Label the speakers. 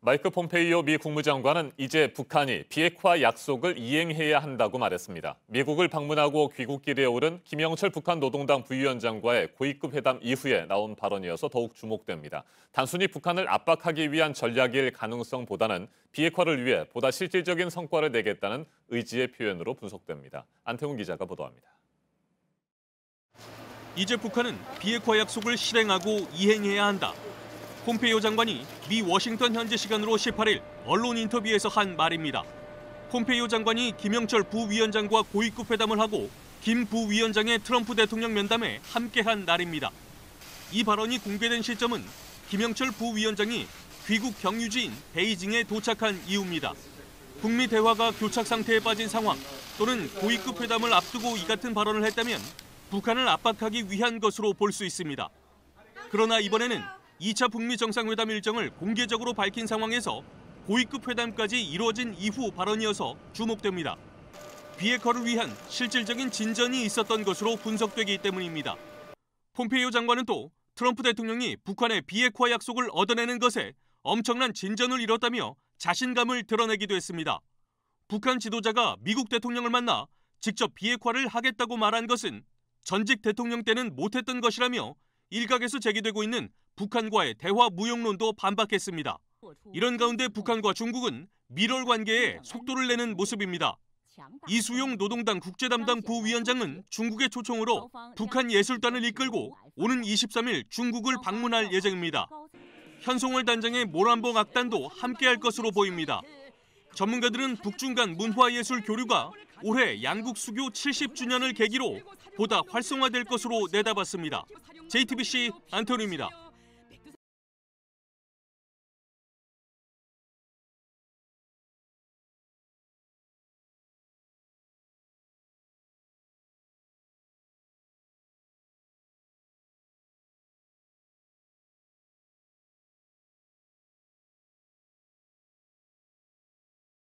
Speaker 1: 마이크 폼페이오 미 국무장관은 이제 북한이 비핵화 약속을 이행해야 한다고 말했습니다. 미국을 방문하고 귀국길에 오른 김영철 북한 노동당 부위원장과의 고위급 회담 이후에 나온 발언이어서 더욱 주목됩니다. 단순히 북한을 압박하기 위한 전략일 가능성보다는 비핵화를 위해 보다 실질적인 성과를 내겠다는 의지의 표현으로 분석됩니다. 안태훈 기자가 보도합니다.
Speaker 2: 이제 북한은 비핵화 약속을 실행하고 이행해야 한다. 폼페이오 장관이 미 워싱턴 현지 시간으로 18일 언론 인터뷰에서 한 말입니다. 폼페이오 장관이 김영철 부위원장과 고위급 회담을 하고 김 부위원장의 트럼프 대통령 면담에 함께한 날입니다. 이 발언이 공개된 시점은 김영철 부위원장이 귀국 경유지인 베이징에 도착한 이후입니다. 북미 대화가 교착 상태에 빠진 상황 또는 고위급 회담을 앞두고 이 같은 발언을 했다면 북한을 압박하기 위한 것으로 볼 수 있습니다. 그러나 이번에는 2차 북미 정상회담 일정을 공개적으로 밝힌 상황에서 고위급 회담까지 이루어진 이후 발언이어서 주목됩니다. 비핵화를 위한 실질적인 진전이 있었던 것으로 분석되기 때문입니다. 폼페이오 장관은 또 트럼프 대통령이 북한의 비핵화 약속을 얻어내는 것에 엄청난 진전을 이뤘다며 자신감을 드러내기도 했습니다. 북한 지도자가 미국 대통령을 만나 직접 비핵화를 하겠다고 말한 것은 전직 대통령 때는 못했던 것이라며 일각에서 제기되고 있는 북한과의 대화 무용론도 반박했습니다. 이런 가운데 북한과 중국은 밀월 관계에 속도를 내는 모습입니다. 이수용 노동당 국제담당 부위원장은 중국의 초청으로 북한 예술단을 이끌고 오는 23일 중국을 방문할 예정입니다. 현송월 단장의 모란봉 악단도 함께할 것으로 보입니다. 전문가들은 북중 간 문화예술 교류가 올해 양국 수교 70주년을 계기로 보다 활성화될 것으로 내다봤습니다. JTBC 안토니입니다.